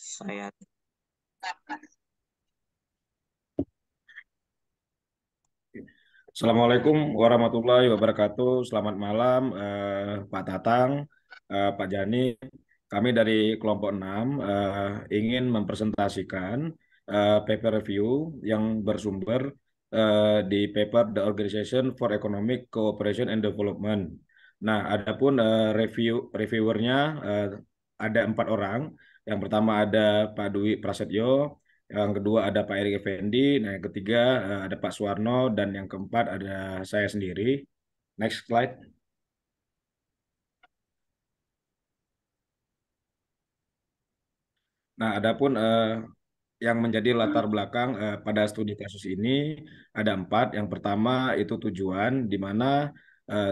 Saya Assalamualaikum warahmatullahi wabarakatuh. Selamat malam, Pak Tatang, Pak Jani. Kami dari kelompok 6 ingin mempresentasikan paper review yang bersumber di paper The Organization for Economic Cooperation and Development. Nah, adapun reviewernya ada 4 orang. Yang pertama ada Pak Dwi Prasetyo, yang kedua ada Pak Erik Effendi, nah yang ketiga ada Pak Suwarno, dan yang keempat ada saya sendiri. Next slide. Nah, adapun yang menjadi latar belakang pada studi kasus ini ada 4. Yang pertama itu tujuan, di mana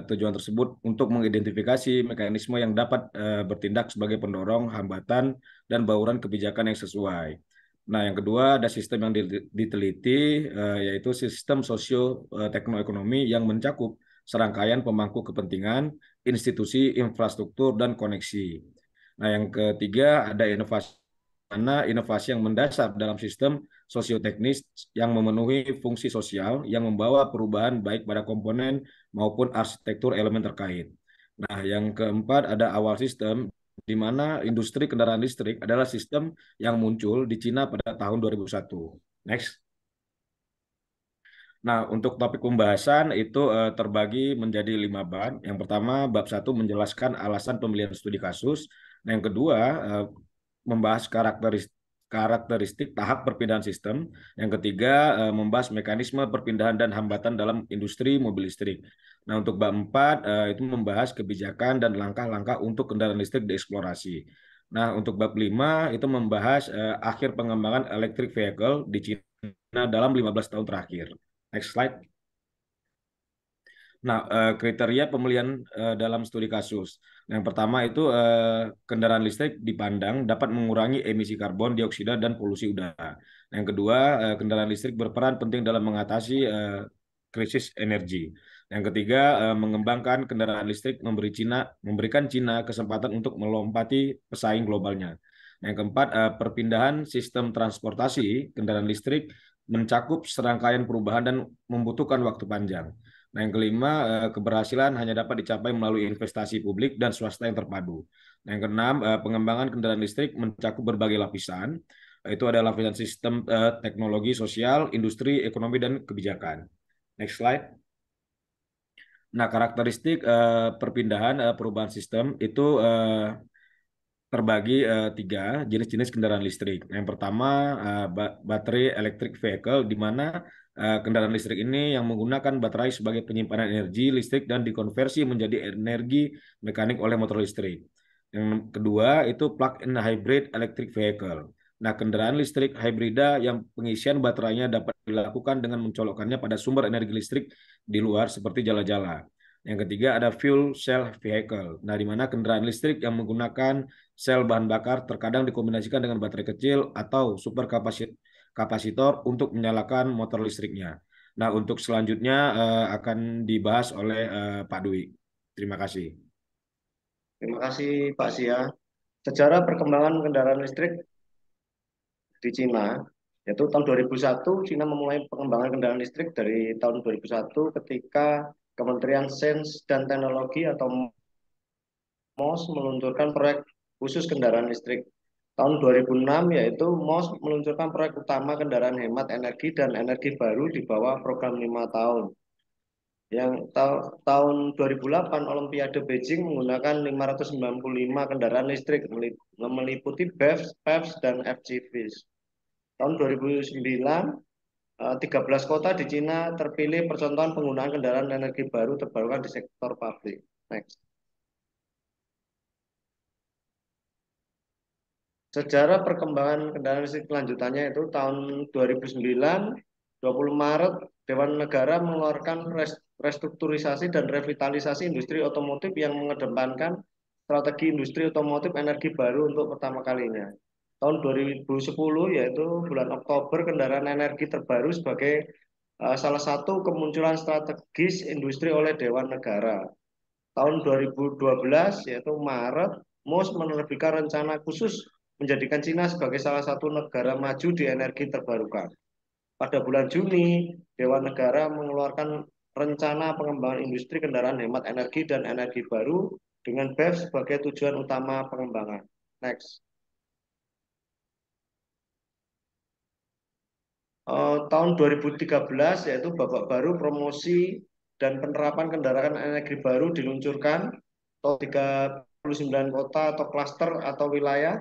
tujuan tersebut untuk mengidentifikasi mekanisme yang dapat bertindak sebagai pendorong, hambatan, dan bauran kebijakan yang sesuai. Nah, yang kedua ada sistem yang diteliti, yaitu sistem sosio-teknoekonomi yang mencakup serangkaian pemangku kepentingan, institusi, infrastruktur, dan koneksi. Nah, yang ketiga ada inovasi, mana inovasi yang mendasar dalam sistem sosioteknis yang memenuhi fungsi sosial yang membawa perubahan baik pada komponen maupun arsitektur elemen terkait. Nah, yang keempat ada awal sistem, di mana industri kendaraan listrik adalah sistem yang muncul di Cina pada tahun 2001. Next. Nah, untuk topik pembahasan itu terbagi menjadi 5 bab. Yang pertama, bab 1 menjelaskan alasan pemilihan studi kasus. Nah, yang kedua, membahas karakteristik tahap perpindahan sistem. Yang ketiga, membahas mekanisme perpindahan dan hambatan dalam industri mobil listrik. Nah, untuk bab 4 itu membahas kebijakan dan langkah-langkah untuk kendaraan listrik dieksplorasi. Nah, untuk bab 5 itu membahas akhir pengembangan electric vehicle di Cina dalam 15 tahun terakhir. Next slide. Nah, kriteria pemilihan dalam studi kasus. Yang pertama itu kendaraan listrik dipandang dapat mengurangi emisi karbon dioksida dan polusi udara. Yang kedua, kendaraan listrik berperan penting dalam mengatasi krisis energi. Yang ketiga, mengembangkan kendaraan listrik memberikan Cina kesempatan untuk melompati pesaing globalnya. Yang keempat, perpindahan sistem transportasi kendaraan listrik mencakup serangkaian perubahan dan membutuhkan waktu panjang. Nah, yang kelima, keberhasilan hanya dapat dicapai melalui investasi publik dan swasta yang terpadu. Nah, yang keenam, pengembangan kendaraan listrik mencakup berbagai lapisan. Itu ada lapisan sistem teknologi sosial, industri, ekonomi, dan kebijakan. Next slide. Nah, karakteristik perpindahan perubahan sistem itu terbagi 3 jenis-jenis kendaraan listrik. Yang pertama, baterai electric vehicle, di mana kendaraan listrik ini yang menggunakan baterai sebagai penyimpanan energi listrik dan dikonversi menjadi energi mekanik oleh motor listrik. Yang kedua itu plug-in hybrid electric vehicle. Nah, kendaraan listrik hibrida yang pengisian baterainya dapat dilakukan dengan mencolokkannya pada sumber energi listrik di luar seperti jala-jala. Yang ketiga ada fuel cell vehicle. Nah, di mana kendaraan listrik yang menggunakan sel bahan bakar terkadang dikombinasikan dengan baterai kecil atau kapasitor untuk menyalakan motor listriknya. Nah, untuk selanjutnya akan dibahas oleh Pak Dwi. Terima kasih. Terima kasih Pak Sia. Sejarah perkembangan kendaraan listrik di Cina, yaitu tahun 2001, Cina memulai pengembangan kendaraan listrik dari tahun 2001 ketika Kementerian Sains dan Teknologi atau MOS meluncurkan proyek khusus kendaraan listrik. Tahun 2006 yaitu MOS meluncurkan proyek utama kendaraan hemat energi dan energi baru di bawah program 5 tahun. Yang tahun 2008 Olimpiade Beijing menggunakan 595 kendaraan listrik meliputi BEVs, PHEVs, dan FGVs. Tahun 2009, 13 kota di Cina terpilih percontohan penggunaan kendaraan energi baru terbarukan di sektor pabrik. Next. Sejarah perkembangan kendaraan listrik kelanjutannya itu tahun 2009, 20 Maret, Dewan Negara mengeluarkan restrukturisasi dan revitalisasi industri otomotif yang mengedepankan strategi industri otomotif energi baru untuk pertama kalinya. Tahun 2010 yaitu bulan Oktober kendaraan energi terbaru sebagai salah satu kemunculan strategis industri oleh Dewan Negara. Tahun 2012 yaitu Maret, MOS menerbitkan rencana khusus menjadikan Cina sebagai salah satu negara maju di energi terbarukan. Pada bulan Juni, Dewan Negara mengeluarkan rencana pengembangan industri kendaraan hemat energi dan energi baru dengan BEV sebagai tujuan utama pengembangan. Next. Tahun 2013 yaitu babak baru promosi dan penerapan kendaraan energi baru diluncurkan atau 39 kota atau klaster atau wilayah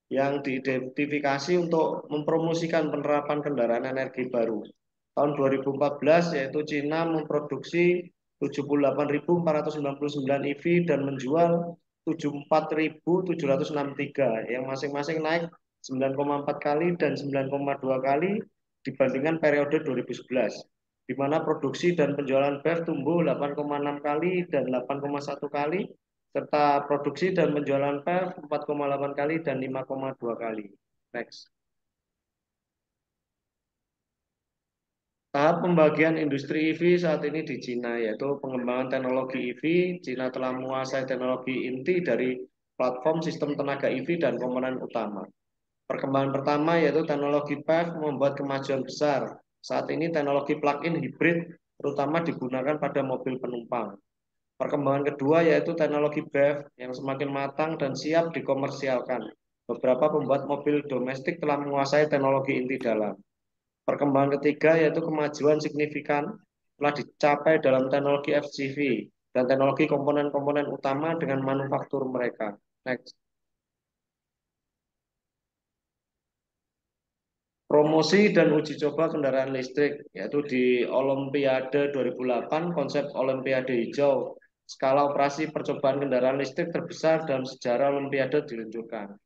yang diidentifikasi untuk mempromosikan penerapan kendaraan energi baru. Tahun 2014 yaitu Cina memproduksi 78.499 EV dan menjual 74.763 yang masing-masing naik 9,4 kali dan 9,2 kali dibandingkan periode 2011, di mana produksi dan penjualan BEV tumbuh 8,6 kali dan 8,1 kali, serta produksi dan penjualan PEV 4,8 kali dan 5,2 kali. Next. Tahap pembagian industri EV saat ini di Cina, yaitu pengembangan teknologi EV. Cina telah menguasai teknologi inti dari platform sistem tenaga EV dan komponen utama. Perkembangan pertama yaitu teknologi PEV membuat kemajuan besar. Saat ini teknologi plug-in hybrid terutama digunakan pada mobil penumpang. Perkembangan kedua yaitu teknologi BEV yang semakin matang dan siap dikomersialkan. Beberapa pembuat mobil domestik telah menguasai teknologi inti dalam. Perkembangan ketiga yaitu kemajuan signifikan telah dicapai dalam teknologi FCV dan teknologi komponen-komponen utama dengan manufaktur mereka. Next. Promosi dan uji coba kendaraan listrik, yaitu di Olimpiade 2008, konsep Olimpiade Hijau, skala operasi percobaan kendaraan listrik terbesar dalam sejarah Olimpiade diluncurkan.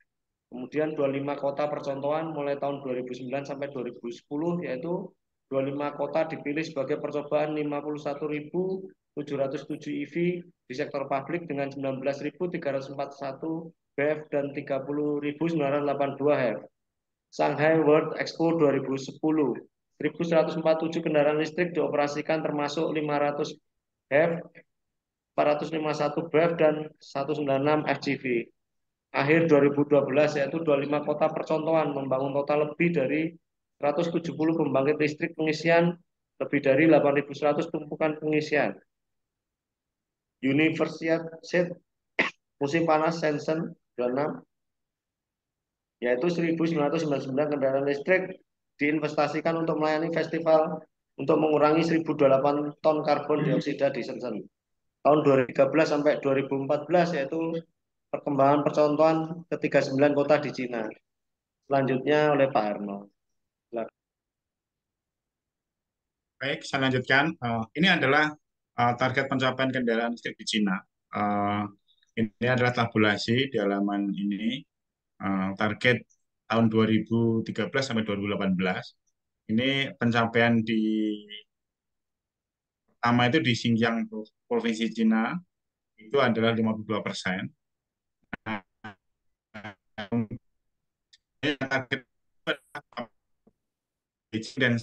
Kemudian 25 kota percontohan mulai tahun 2009 sampai 2010, yaitu 25 kota dipilih sebagai percobaan 51.707 EV di sektor publik dengan 19.341 BEV dan 30.982 HEV. Shanghai World Expo 2010, 1.147 kendaraan listrik dioperasikan termasuk 500 HEV, 451 BEV, dan 196 FCV. Akhir 2012 yaitu 25 kota percontohan membangun total lebih dari 170 pembangkit listrik pengisian, lebih dari 8.100 tumpukan pengisian. Universitas musim panas Shenzhen 26, yaitu 1.999 kendaraan listrik diinvestasikan untuk melayani festival untuk mengurangi 1.008 ton karbon dioksida di Shenzhen. Tahun 2013 sampai 2014 yaitu perkembangan percontohan ke 39 kota di Cina. Selanjutnya oleh Pak Arno. Baik, saya lanjutkan. Ini adalah target pencapaian kendaraan listrik di Cina. Uh, ini adalah tabulasi di halaman ini. Target tahun 2013 sampai 2018. Ini pencapaian di pertama itu di Xinjiang, Provinsi Cina, itu adalah 52%. Target dan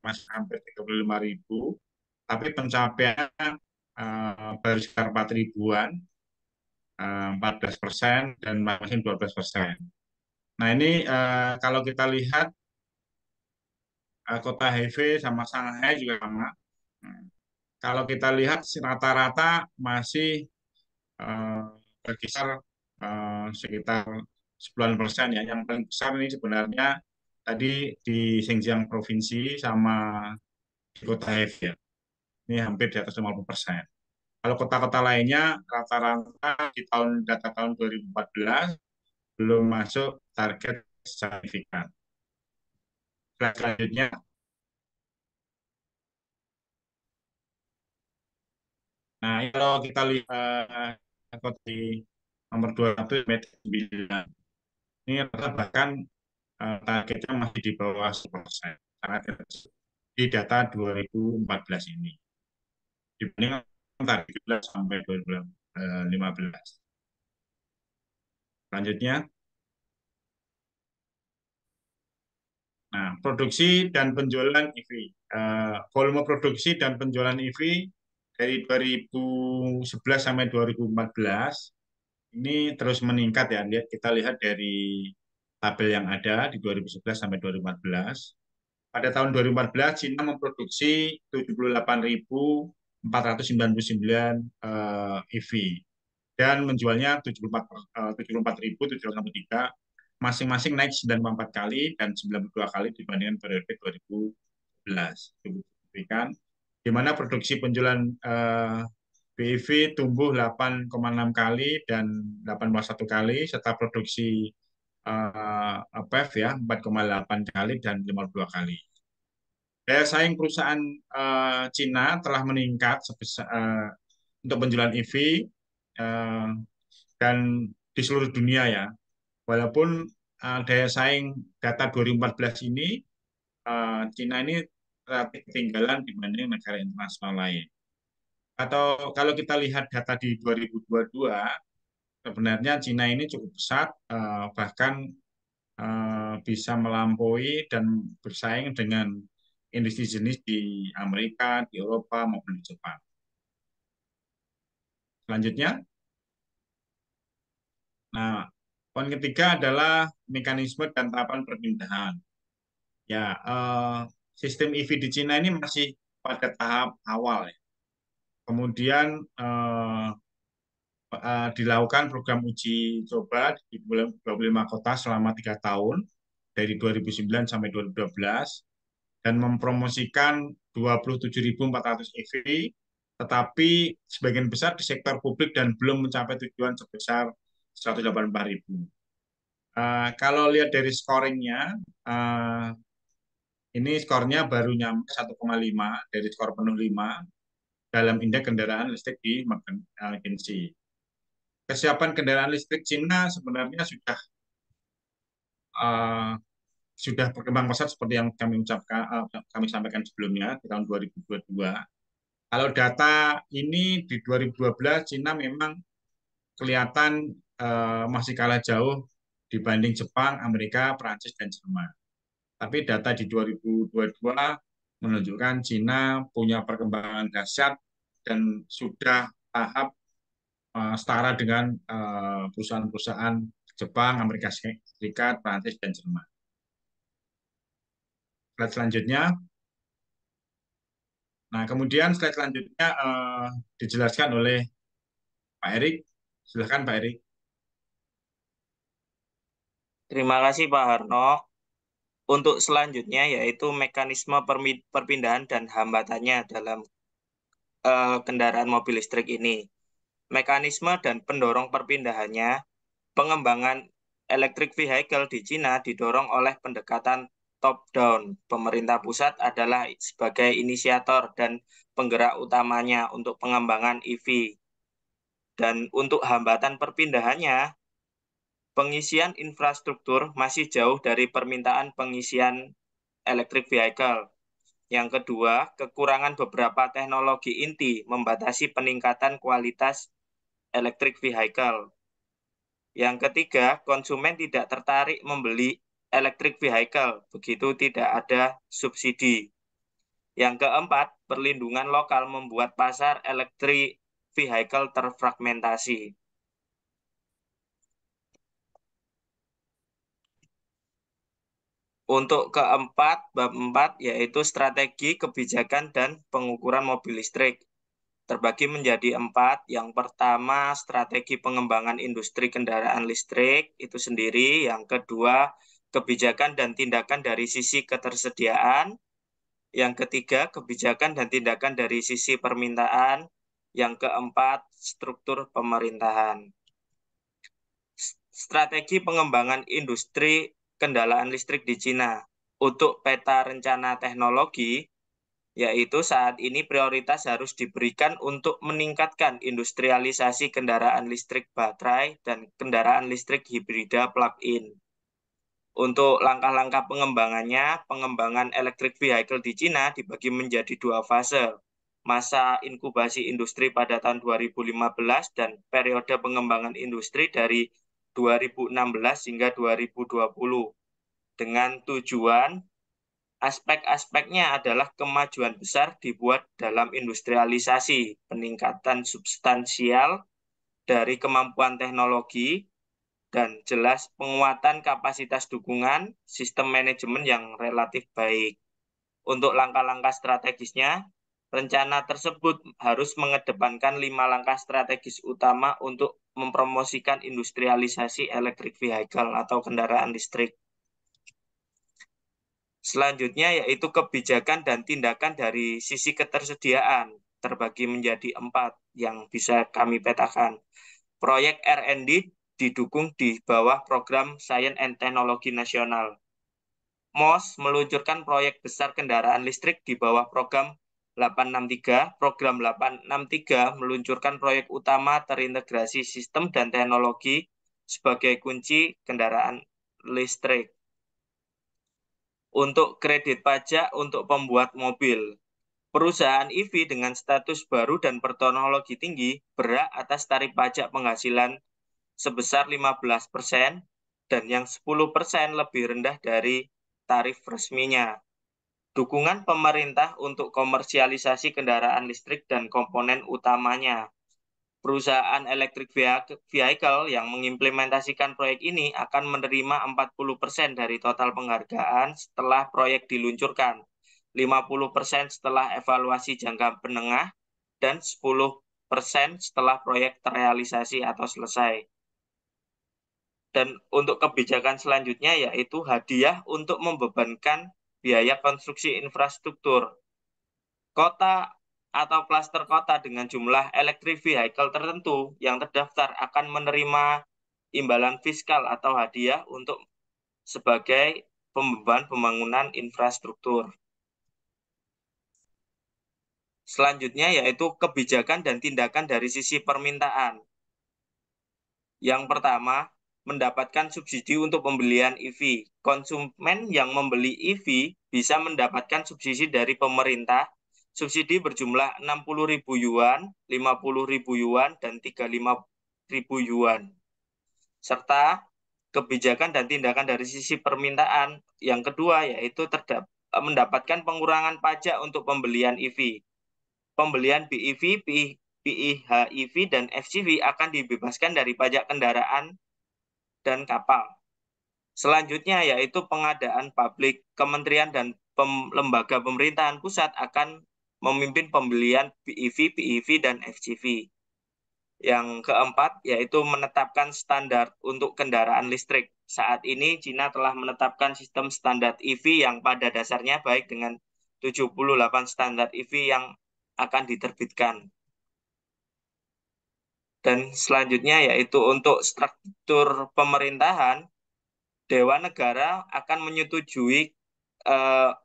masih hampir 35.000, tapi pencapaiannya baru sekitar 4 ribuan, 14% dan masing 12%. Nah ini kalau kita lihat kota Hefei sama Shanghai juga sama. Kalau kita lihat rata-rata masih berkisar sekitar 9% ya. Yang paling besar ini sebenarnya tadi di Xinjiang provinsi sama di kota Hefei ya. Ini hampir di atas 50%. Kalau kota-kota lainnya rata-rata di data tahun 2014 belum masuk target signifikan. Selanjutnya, nah kalau kita lihat kota di nomor 21 9, ini bahkan targetnya masih di bawah 10%, sangat di data 2014 ini dibanding target 17 sampai 2015. Selanjutnya, nah produksi dan penjualan EV, volume produksi dan penjualan EV dari 2011 sampai 2014 ini terus meningkat ya. Kita lihat dari tabel yang ada di 2011 sampai 2014. Pada tahun 2014, Cina memproduksi 78.499 EV dan menjualnya 74.763, masing-masing naik 94 kali dan 92 kali dibandingkan periode 2011. Di mana produksi penjualan BEV tumbuh 8,6 kali dan 8,1 kali, serta produksi PEV ya 4,8 kali dan 52 kali. Daya saing perusahaan Cina telah meningkat untuk penjualan EV dan di seluruh dunia ya. Walaupun daya saing data 2014 ini Cina ini relatif ketinggalan dibanding negara internasional lain. Atau kalau kita lihat data di 2022, sebenarnya Cina ini cukup pesat, bahkan bisa melampaui dan bersaing dengan industri jenis di Amerika, di Eropa, maupun di Jepang. Selanjutnya, nah, poin ketiga adalah mekanisme dan tahapan perpindahan. Ya, sistem EV di Cina ini masih pada tahap awal ya. Kemudian dilakukan program uji coba di 25 kota selama 3 tahun dari 2009 sampai 2012 dan mempromosikan 27.400 EV, tetapi sebagian besar di sektor publik dan belum mencapai tujuan sebesar 184.000. Kalau lihat dari scoringnya, ini skornya baru nyampe 1,5 dari skor penuh 5 dalam indeks kendaraan listrik di McKinsey. Kesiapan kendaraan listrik Cina sebenarnya sudah berkembang pesat seperti yang kami sampaikan sebelumnya di tahun 2022. Kalau data ini di 2012 Cina memang kelihatan masih kalah jauh dibanding Jepang, Amerika, Prancis, dan Jerman. Tapi data di 2022 menunjukkan Cina punya perkembangan dahsyat dan sudah tahap setara dengan perusahaan-perusahaan Jepang, Amerika Serikat, Prancis, dan Jerman. Slide selanjutnya. Nah, kemudian slide selanjutnya dijelaskan oleh Pak Erik. Silakan Pak Erik. Terima kasih Pak Harno. Untuk selanjutnya yaitu mekanisme perpindahan dan hambatannya dalam kendaraan mobil listrik ini. Mekanisme dan pendorong perpindahannya, pengembangan electric vehicle di Cina didorong oleh pendekatan top-down. Pemerintah pusat adalah sebagai inisiator dan penggerak utamanya untuk pengembangan EV. Dan untuk hambatan perpindahannya, pengisian infrastruktur masih jauh dari permintaan pengisian electric vehicle. Yang kedua, kekurangan beberapa teknologi inti membatasi peningkatan kualitas electric vehicle. Yang ketiga, konsumen tidak tertarik membeli electric vehicle, begitu tidak ada subsidi. Yang keempat, perlindungan lokal membuat pasar electric vehicle terfragmentasi. Untuk keempat, bab 4, yaitu strategi, kebijakan, dan pengukuran mobil listrik. Terbagi menjadi 4. Yang pertama, strategi pengembangan industri kendaraan listrik itu sendiri. Yang kedua, kebijakan dan tindakan dari sisi ketersediaan. Yang ketiga, kebijakan dan tindakan dari sisi permintaan. Yang keempat, struktur pemerintahan. Strategi pengembangan industri kendaraan listrik di Cina. Untuk peta rencana teknologi, yaitu saat ini prioritas harus diberikan untuk meningkatkan industrialisasi kendaraan listrik baterai dan kendaraan listrik hibrida plug-in. Untuk langkah-langkah pengembangannya, pengembangan electric vehicle di Cina dibagi menjadi 2 fase. Masa inkubasi industri pada tahun 2015 dan periode pengembangan industri dari 2016 hingga 2020. Dengan tujuan aspek-aspeknya adalah kemajuan besar dibuat dalam industrialisasi, peningkatan substansial dari kemampuan teknologi, dan jelas penguatan kapasitas dukungan sistem manajemen yang relatif baik. Untuk langkah-langkah strategisnya, rencana tersebut harus mengedepankan 5 langkah strategis utama untuk mempromosikan industrialisasi electric vehicle atau kendaraan listrik. Selanjutnya yaitu kebijakan dan tindakan dari sisi ketersediaan, terbagi menjadi 4 yang bisa kami petakan. Proyek R&D didukung di bawah program Science and Technology Nasional. MOS meluncurkan proyek besar kendaraan listrik di bawah program 863. Program 863 meluncurkan proyek utama terintegrasi sistem dan teknologi sebagai kunci kendaraan listrik. Untuk kredit pajak untuk pembuat mobil, perusahaan EV dengan status baru dan berteknologi tinggi berhak atas tarif pajak penghasilan sebesar 15% dan yang 10% lebih rendah dari tarif resminya. Dukungan pemerintah untuk komersialisasi kendaraan listrik dan komponen utamanya. Perusahaan electric vehicle yang mengimplementasikan proyek ini akan menerima 40% dari total penghargaan setelah proyek diluncurkan, 50% setelah evaluasi jangka menengah, dan 10% setelah proyek terrealisasi atau selesai. Dan untuk kebijakan selanjutnya yaitu hadiah untuk membebankan biaya konstruksi infrastruktur. Kota atau klaster kota dengan jumlah electric vehicle tertentu yang terdaftar akan menerima imbalan fiskal atau hadiah untuk sebagai pembeban pembangunan infrastruktur. Selanjutnya yaitu kebijakan dan tindakan dari sisi permintaan. Yang pertama, mendapatkan subsidi untuk pembelian EV. Konsumen yang membeli EV bisa mendapatkan subsidi dari pemerintah. Subsidi berjumlah 60.000 yuan, 50.000 yuan, dan 35.000 yuan. Serta kebijakan dan tindakan dari sisi permintaan. Yang kedua yaitu mendapatkan pengurangan pajak untuk pembelian EV. Pembelian BEV, PHEV, dan FCV akan dibebaskan dari pajak kendaraan dan kapal. Selanjutnya yaitu pengadaan publik. Kementerian dan lembaga pemerintahan pusat akan memimpin pembelian BEV, PHEV, dan FCV. Yang keempat yaitu menetapkan standar untuk kendaraan listrik. Saat ini Cina telah menetapkan sistem standar EV yang pada dasarnya baik dengan 78 standar EV yang akan diterbitkan. Dan selanjutnya yaitu untuk struktur pemerintahan, Dewan Negara akan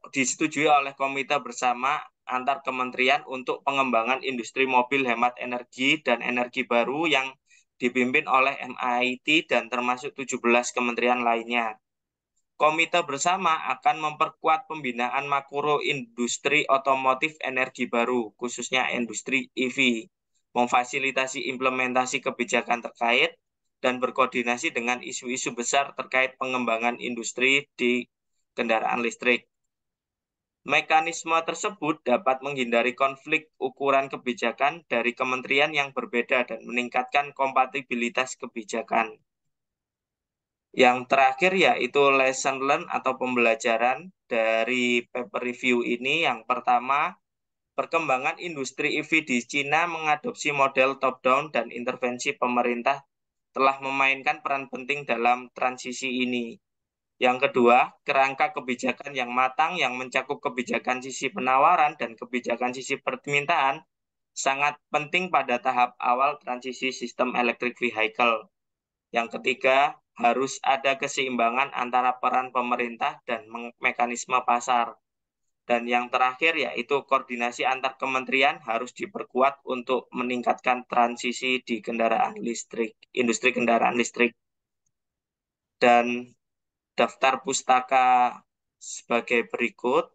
disetujui oleh komite bersama antar kementerian untuk pengembangan industri mobil hemat energi dan energi baru yang dipimpin oleh MIT dan termasuk 17 kementerian lainnya. Komite bersama akan memperkuat pembinaan makro industri otomotif energi baru, khususnya industri EV, memfasilitasi implementasi kebijakan terkait, dan berkoordinasi dengan isu-isu besar terkait pengembangan industri di kendaraan listrik. Mekanisme tersebut dapat menghindari konflik ukuran kebijakan dari kementerian yang berbeda dan meningkatkan kompatibilitas kebijakan. Yang terakhir yaitu lesson learned atau pembelajaran dari paper review ini. Yang pertama, perkembangan industri EV di Cina mengadopsi model top-down dan intervensi pemerintah telah memainkan peran penting dalam transisi ini. Yang kedua, kerangka kebijakan yang matang yang mencakup kebijakan sisi penawaran dan kebijakan sisi permintaan sangat penting pada tahap awal transisi sistem electric vehicle. Yang ketiga, harus ada keseimbangan antara peran pemerintah dan mekanisme pasar. Dan yang terakhir yaitu koordinasi antar kementerian harus diperkuat untuk meningkatkan transisi di kendaraan listrik, industri kendaraan listrik. Dan daftar pustaka sebagai berikut.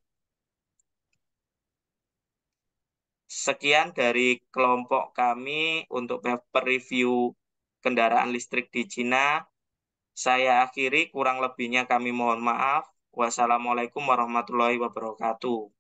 Sekian dari kelompok kami untuk paper review kendaraan listrik di Cina. Saya akhiri, kurang lebihnya kami mohon maaf. Wassalamualaikum warahmatullahi wabarakatuh.